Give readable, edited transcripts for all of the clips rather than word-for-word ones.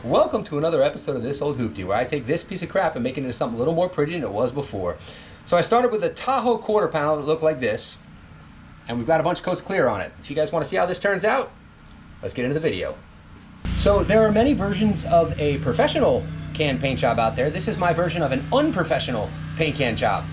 Welcome to another episode of This Old Hooptie, where I take this piece of crap and make it into something a little more pretty than it was before. So I started with a Tahoe quarter panel that looked like this, and we've got a bunch of coats clear on it. If you guys want to see how this turns out, let's get into the video. So there are many versions of a professional can paint job out there. This is my version of an unprofessional paint can job.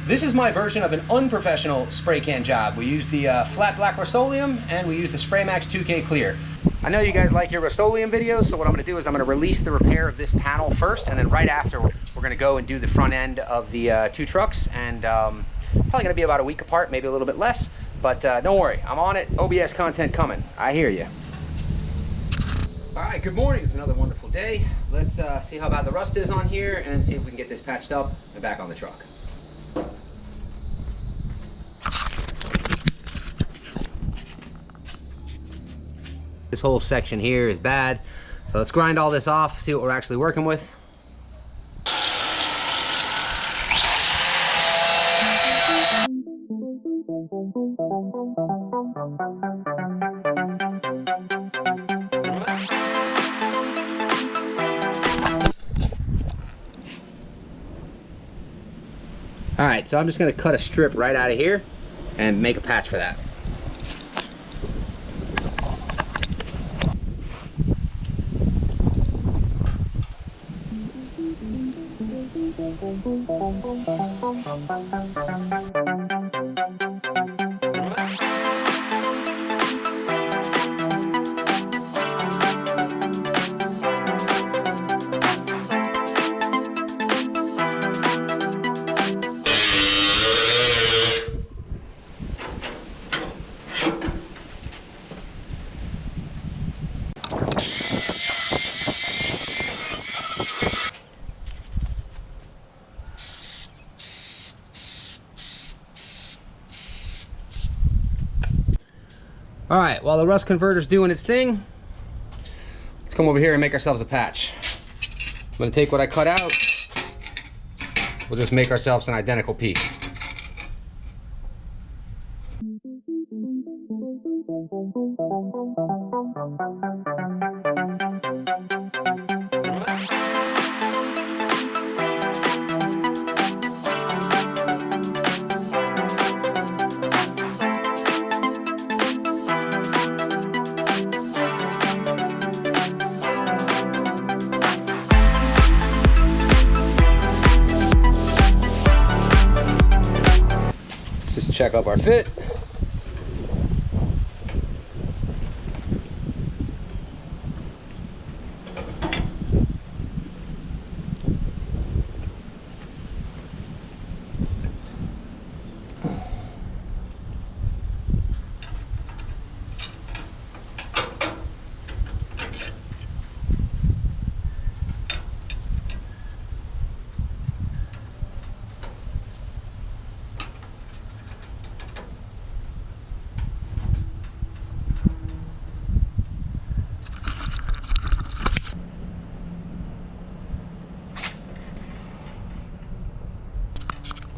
This is my version of an unprofessional spray can job. We use the flat black Rustoleum, and we use the Spraymax 2K Clear. I know you guys like your Rustoleum videos, so what I'm going to do is I'm going to release the repair of this panel first, and then right after we're going to go and do the front end of the two trucks, and probably going to be about a week apart, maybe a little bit less, but don't worry, I'm on it. OBS content coming. I hear you. All right, good morning. It's another wonderful day. Let's see how bad the rust is on here and see if we can get this patched up and back on the truck. This whole section here is bad, so let's grind all this off, see what we're actually working with. All right, so I'm just gonna cut a strip right out of here and make a patch for that. All right, while the rust converter's doing its thing, let's come over here and make ourselves a patch. I'm gonna take what I cut out. We'll just make ourselves an identical piece. Just check up our fit.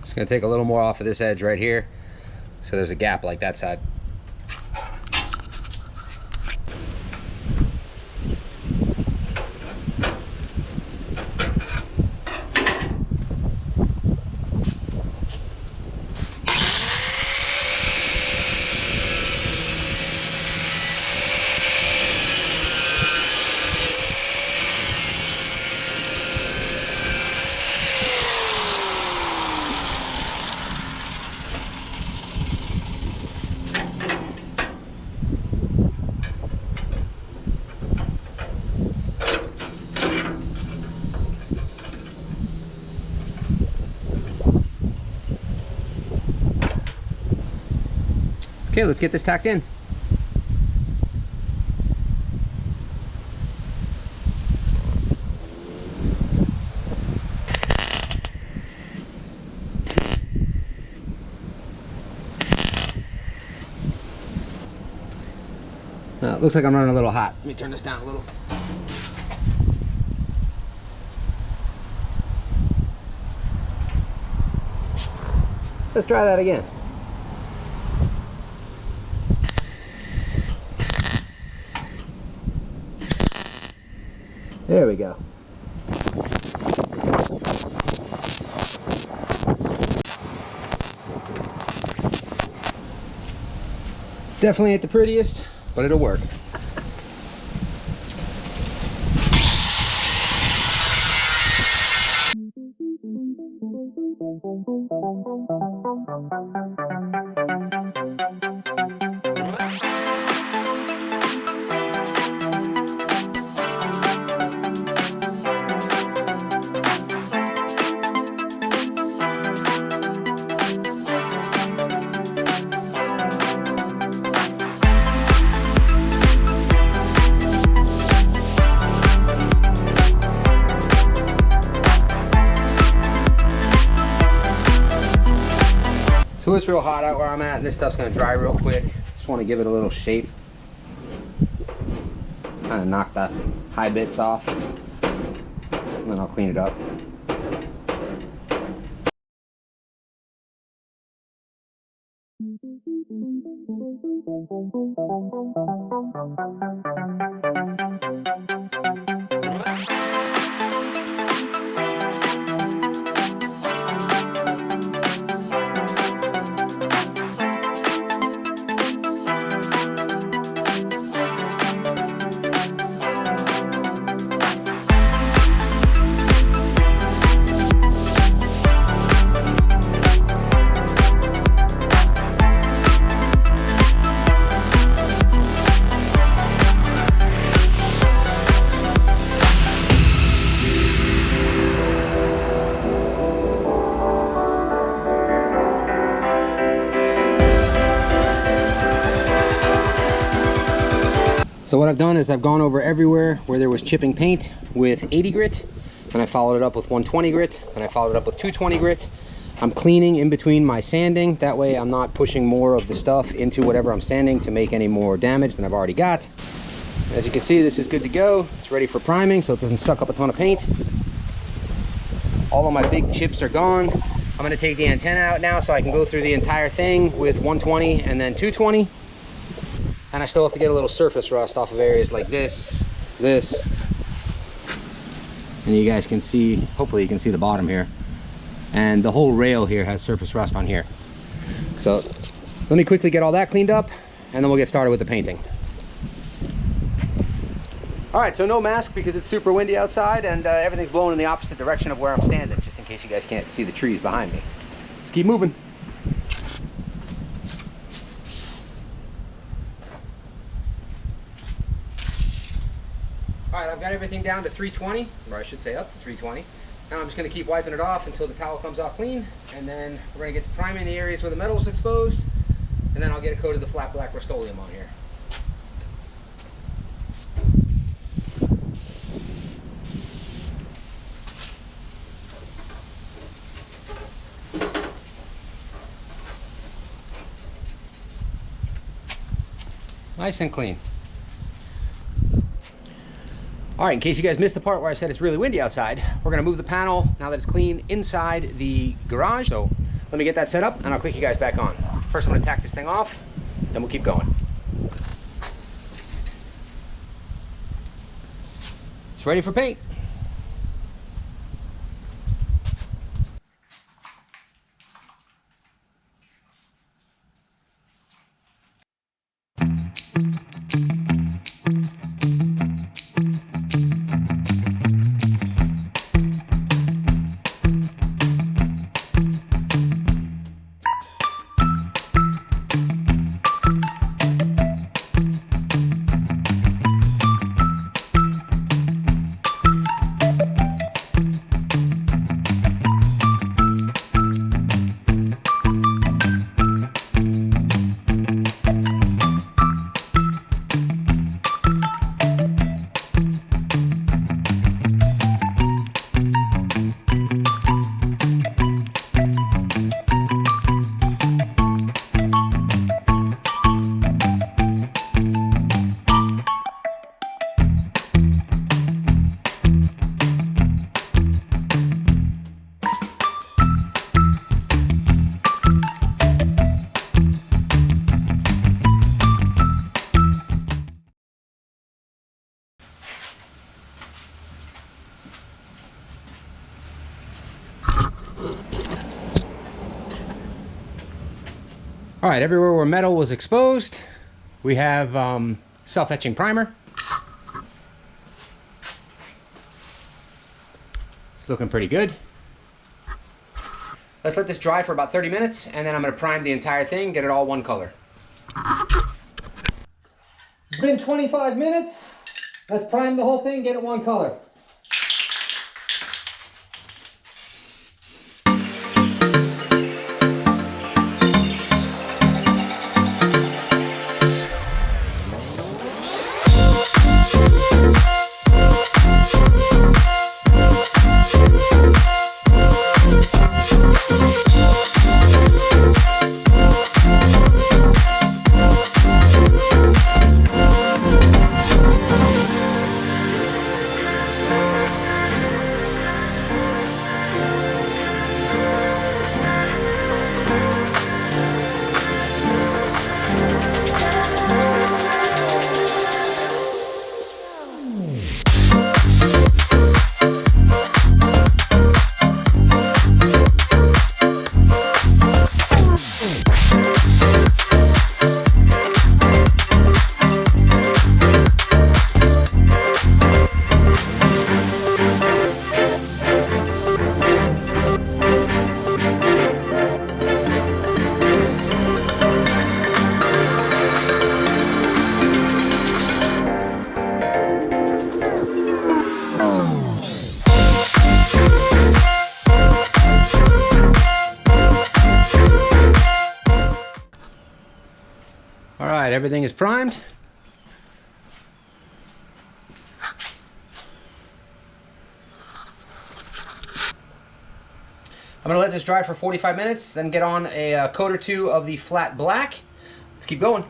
Just gonna take a little more off of this edge right here, so there's a gap like that side. Okay, let's get this tacked in. It looks like I'm running a little hot. Let me turn this down a little. Let's try that again. There we go. Definitely ain't the prettiest, but it'll work. So it's real hot out where I'm at, and this stuff's gonna dry real quick. Just want to give it a little shape. Kind of knock the high bits off, and then I'll clean it up. So what I've done is I've gone over everywhere where there was chipping paint with 80 grit, and I followed it up with 120 grit, and I followed it up with 220 grit. I'm cleaning in between my sanding. That way I'm not pushing more of the stuff into whatever I'm sanding to make any more damage than I've already got. As you can see, this is good to go. It's ready for priming so it doesn't suck up a ton of paint. All of my big chips are gone. I'm going to take the antenna out now so I can go through the entire thing with 120 and then 220. And I still have to get a little surface rust off of areas like this. And you guys can see, hopefully you can see the bottom here. And the whole rail here has surface rust on here. So let me quickly get all that cleaned up, and then we'll get started with the painting. All right, so no mask because it's super windy outside, and everything's blowing in the opposite direction of where I'm standing, just in case you guys can't see the trees behind me. Let's keep moving. All right, I've got everything down to 320, or I should say up to 320. Now I'm just going to keep wiping it off until the towel comes off clean, and then we're going to get to priming the areas where the metal is exposed, and then I'll get a coat of the flat black Rustoleum on here. Nice and clean. All right, in case you guys missed the part where I said it's really windy outside, we're gonna move the panel, now that it's clean, inside the garage. So let me get that set up and I'll click you guys back on. First I'm gonna tack this thing off, then we'll keep going. It's ready for paint. All right, everywhere where metal was exposed, we have self-etching primer. It's looking pretty good. Let's let this dry for about 30 minutes, and then I'm going to prime the entire thing, get it all one color. It's been 25 minutes. Let's prime the whole thing, get it one color. All right, everything is primed. I'm going to let this dry for 45 minutes, then get on a coat or two of the flat black. Let's keep going.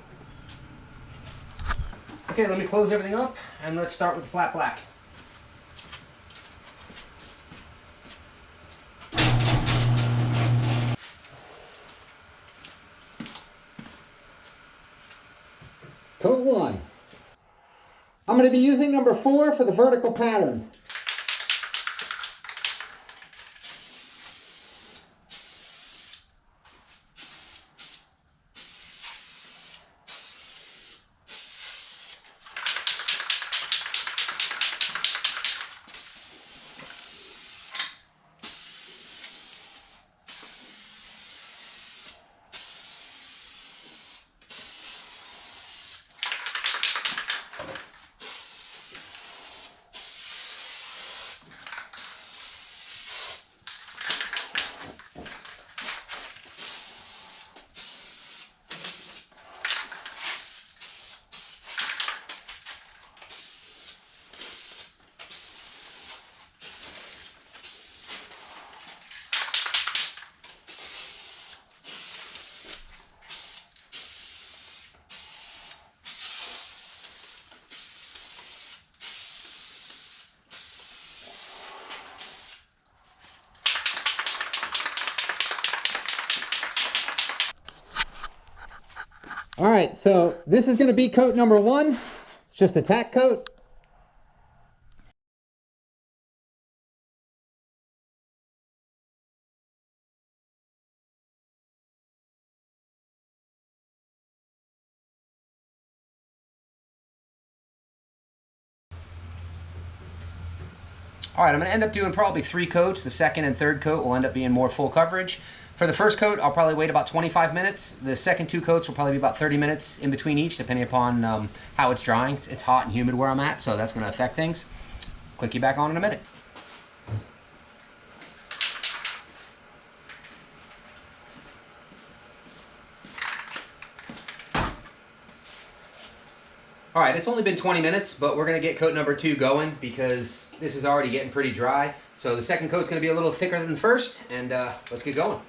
Okay, let me close everything up, and let's start with the flat black. Coat 1. I'm going to be using number 4 for the vertical pattern. All right, so this is going to be coat number 1. It's just a tack coat. All right, I'm going to end up doing probably 3 coats. The second and third coat will end up being more full coverage. For the first coat, I'll probably wait about 25 minutes. The second 2 coats will probably be about 30 minutes in between each, depending upon how it's drying. It's hot and humid where I'm at, so that's going to affect things. Click you back on in a minute. All right, it's only been 20 minutes, but we're going to get coat number 2 going because this is already getting pretty dry. So the second coat's going to be a little thicker than the first, and let's get going.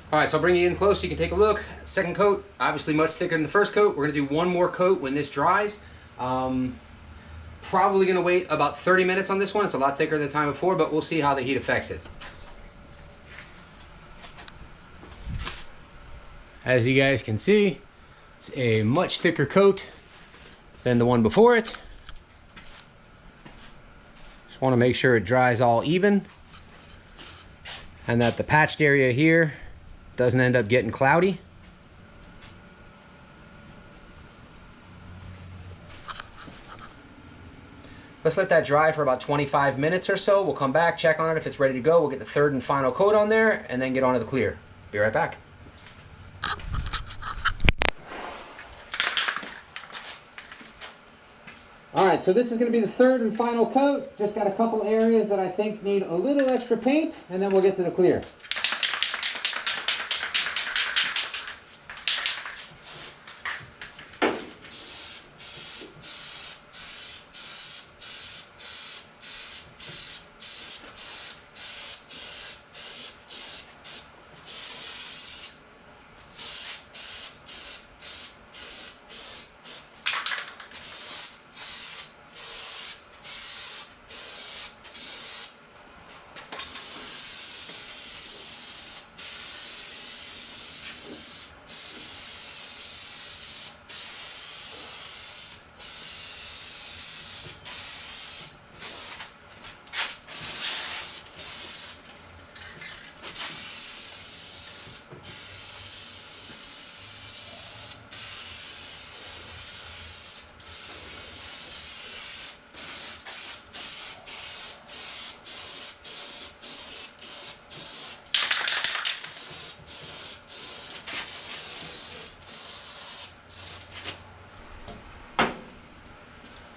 All right, so I'll bring you in close so you can take a look. Second coat, obviously much thicker than the first coat. We're gonna do one more coat when this dries. Probably gonna wait about 30 minutes on this one. It's a lot thicker than the time before, but we'll see how the heat affects it. As you guys can see, it's a much thicker coat than the one before it. Just want to make sure it dries all even and that the patched area here doesn't end up getting cloudy. Let's let that dry for about 25 minutes or so. We'll come back, check on it. If it's ready to go, we'll get the third and final coat on there and then get on to the clear. Be right back. Alright, so this is going to be the third and final coat. Just got a couple areas that I think need a little extra paint, and then we'll get to the clear.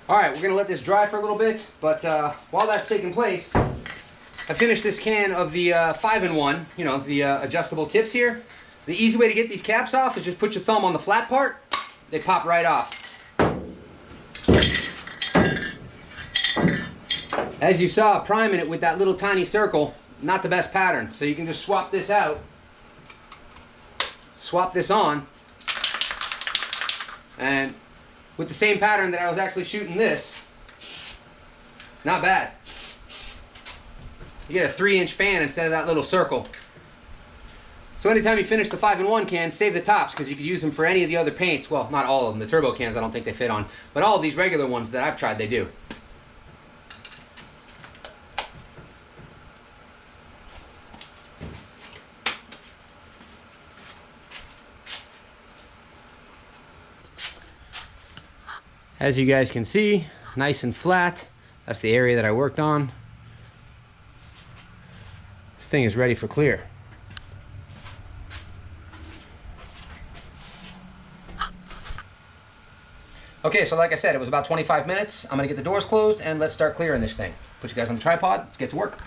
Alright, we're going to let this dry for a little bit, but while that's taking place, I finished this can of the 5-in-1, you know, the adjustable tips here. The easy way to get these caps off is just put your thumb on the flat part. They pop right off. As you saw, priming it with that little tiny circle, not the best pattern. So you can just swap this out, swap this on, and with the same pattern that I was actually shooting this, not bad. You get a 3-inch fan instead of that little circle. So anytime you finish the 5-in-1 can, save the tops because you can use them for any of the other paints. Well, not all of them. The turbo cans I don't think they fit on, but all of these regular ones that I've tried, they do. As you guys can see, nice and flat. That's the area that I worked on. This thing is ready for clear. Okay, so like I said, it was about 25 minutes. I'm gonna get the doors closed and let's start clearing this thing. Put you guys on the tripod, let's get to work.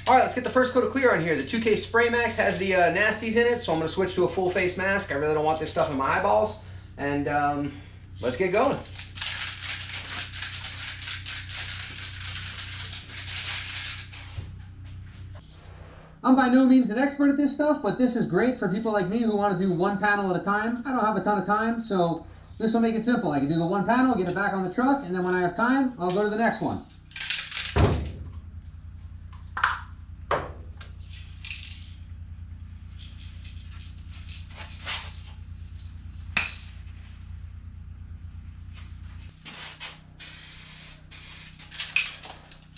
All right, let's get the first coat of clear on here. The 2K Spraymax has the nasties in it, so I'm going to switch to a full face mask. I really don't want this stuff in my eyeballs. And let's get going. I'm by no means an expert at this stuff, but this is great for people like me who want to do one panel at a time. I don't have a ton of time, so this will make it simple. I can do the one panel, get it back on the truck, and then when I have time, I'll go to the next one.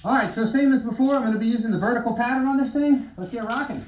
All right, so same as before, I'm going to be using the vertical pattern on this thing. Let's get rocking.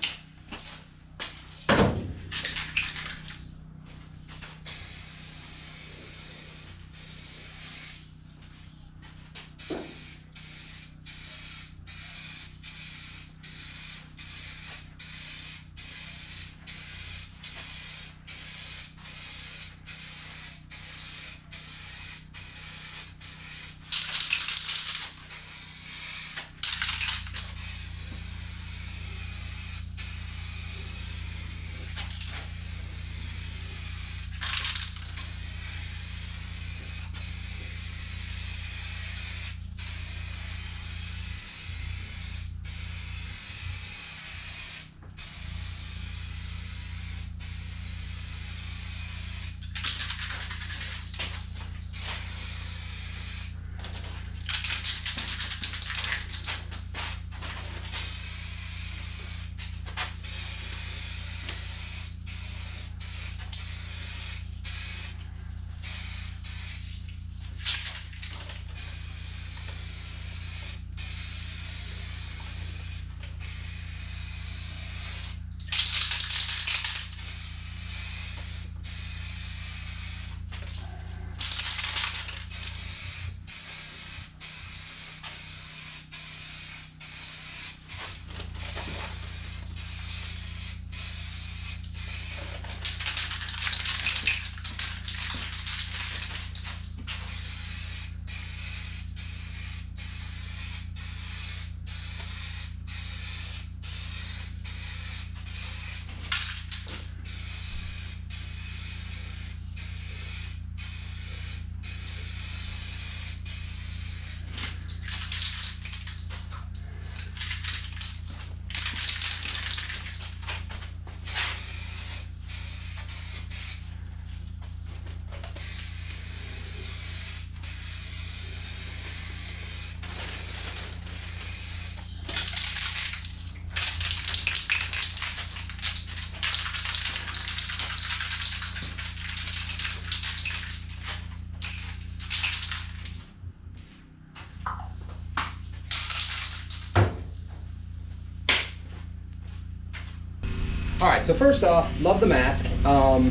All right, so first off, love the mask. I'll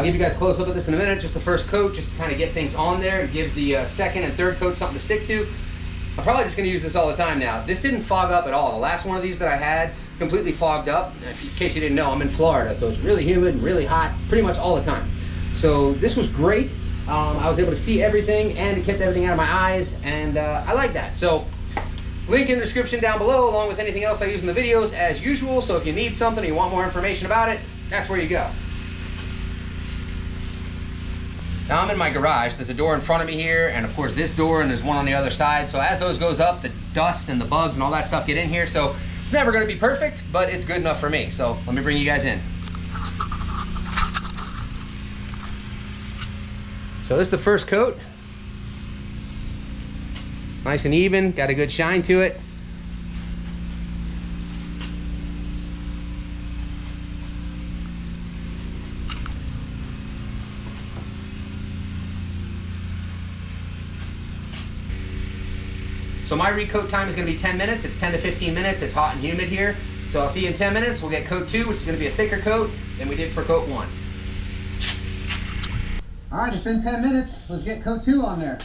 give you guys a close up of this in a minute, just the first coat, just to kind of get things on there and give the second and third coat something to stick to. I'm probably just gonna use this all the time now. This didn't fog up at all. The last one of these that I had completely fogged up. In case you didn't know, I'm in Florida, so it's really humid and really hot pretty much all the time. So this was great. I was able to see everything and it kept everything out of my eyes, and I like that. So link in the description down below along with anything else I use in the videos as usual. So if you need something or you want more information about it, that's where you go. Now I'm in my garage. There's a door in front of me here, and of course this door, and there's one on the other side. So as those goes up, the dust and the bugs and all that stuff get in here. So it's never gonna be perfect, but it's good enough for me. So let me bring you guys in. So this is the first coat. Nice and even, got a good shine to it. So my recoat time is going to be 10 minutes. It's 10 to 15 minutes. It's hot and humid here. So I'll see you in 10 minutes. We'll get coat 2, which is going to be a thicker coat than we did for coat 1. All right, it's been 10 minutes. Let's get coat 2 on there.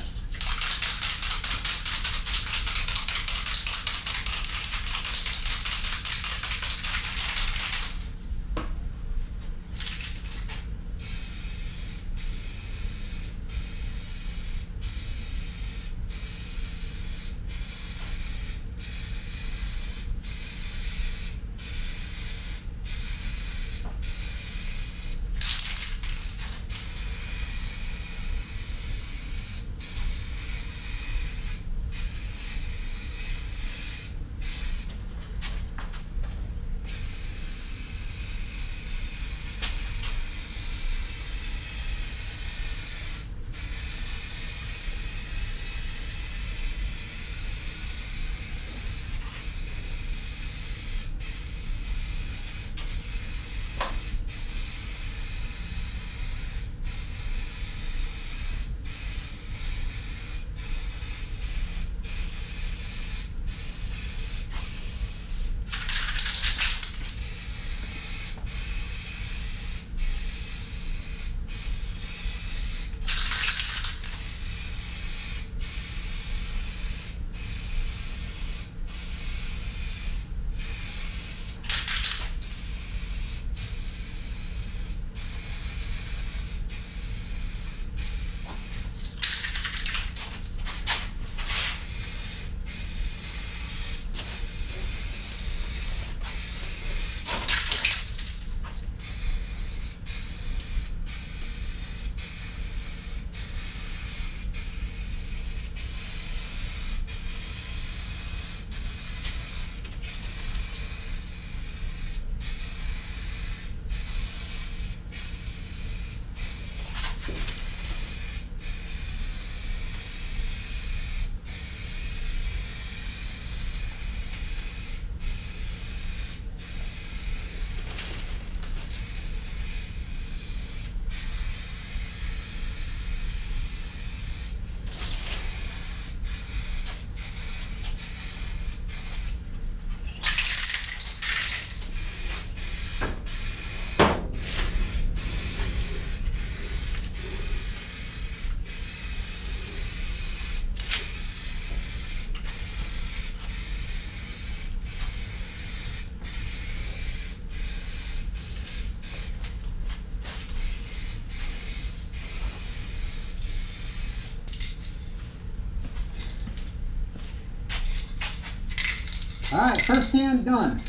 All right, first stand done.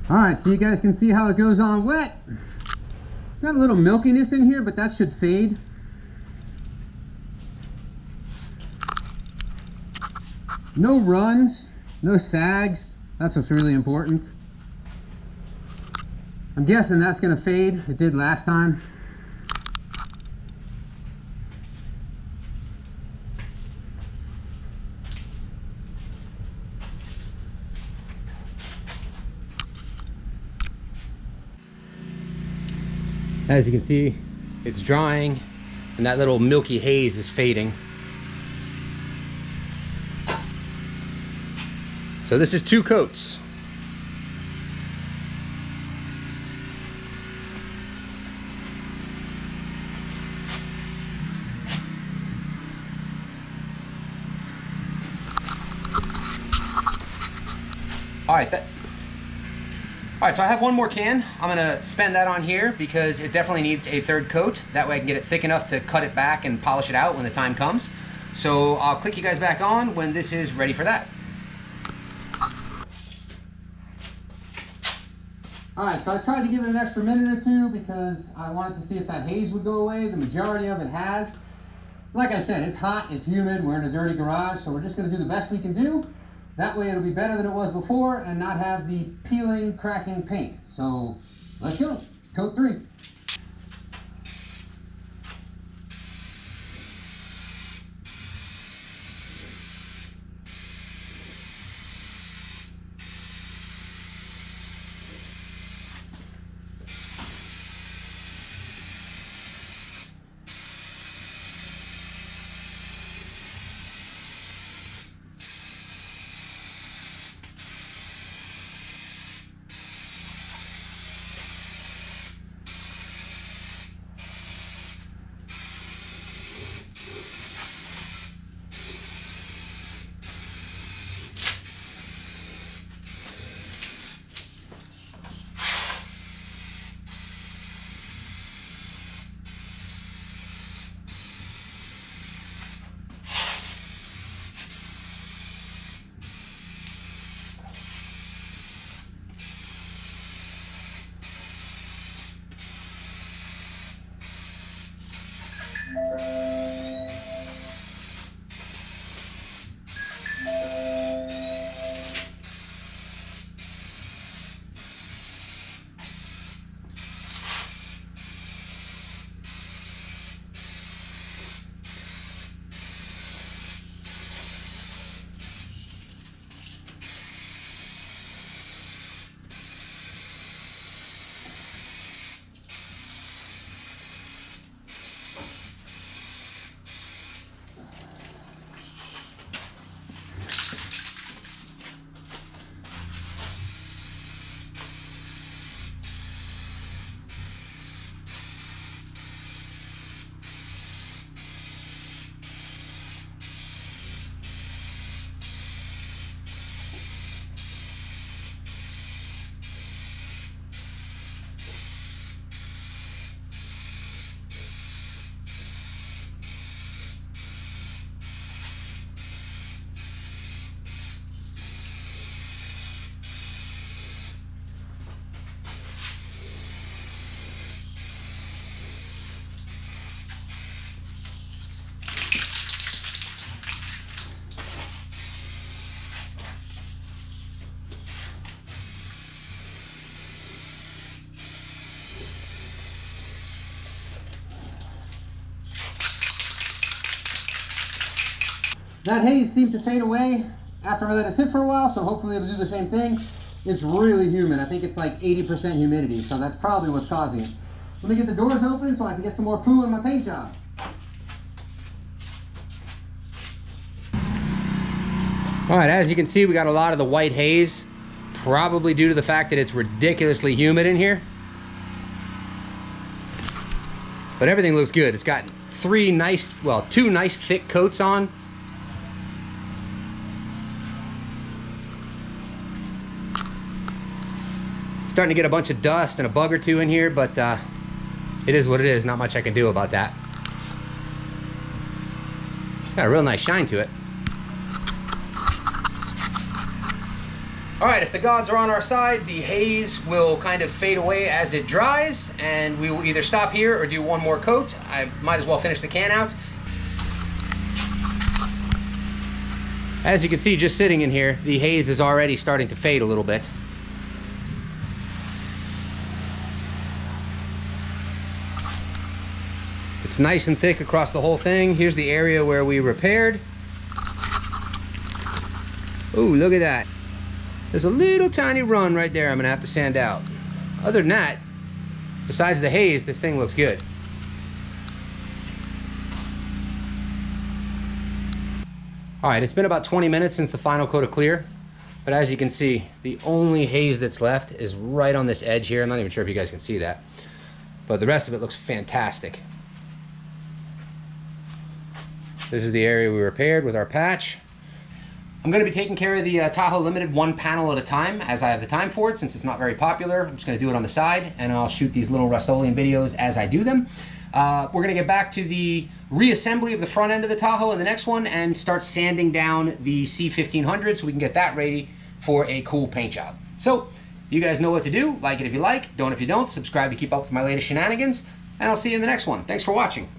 All right, so you guys can see how it goes on wet. Got a little milkiness in here, but that should fade. No runs, no sags. That's what's really important. I'm guessing that's gonna fade. It did last time. As you can see, it's drying and that little milky haze is fading. So So this is 2 coats. All right, so I have one more can. I'm gonna spend that on here because it definitely needs a 3rd coat. That way I can get it thick enough to cut it back and polish it out when the time comes. So I'll click you guys back on when this is ready for that. All right, so I tried to give it an extra minute or 2 because I wanted to see if that haze would go away. The majority of it has. Like I said, it's hot, it's humid, we're in a dirty garage, so we're just gonna do the best we can do. That way it'll be better than it was before and not have the peeling, cracking paint. So let's go, coat 3. That haze seemed to fade away after I let it sit for a while, so hopefully it'll do the same thing. It's really humid. I think it's like 80% humidity, so that's probably what's causing it. Let me get the doors open so I can get some more poo in my paint job. All right, as you can see, we got a lot of the white haze, probably due to the fact that it's ridiculously humid in here. But everything looks good. It's got two nice thick coats on. Starting to get a bunch of dust and a bug or 2 in here, but it is what it is. Not much I can do about that. Got a real nice shine to it. All right, if the gods are on our side, the haze will kind of fade away as it dries, and we will either stop here or do one more coat. I might as well finish the can out. As you can see, just sitting in here, the haze is already starting to fade a little bit. It's nice and thick across the whole thing. Here's the area where we repaired. Ooh, look at that. There's a little tiny run right there I'm gonna have to sand out. Other than that, besides the haze, this thing looks good. All right, it's been about 20 minutes since the final coat of clear. But as you can see, the only haze that's left is right on this edge here. I'm not even sure if you guys can see that, but the rest of it looks fantastic. This is the area we repaired with our patch. I'm going to be taking care of the Tahoe Limited one panel at a time as I have the time for it, since it's not very popular. I'm just going to do it on the side, and I'll shoot these little Rustoleum videos as I do them. We're going to get back to the reassembly of the front end of the Tahoe in the next one and start sanding down the C1500 so we can get that ready for a cool paint job. So, you guys know what to do. Like it if you like, don't if you don't. Subscribe to keep up with my latest shenanigans, and I'll see you in the next one. Thanks for watching.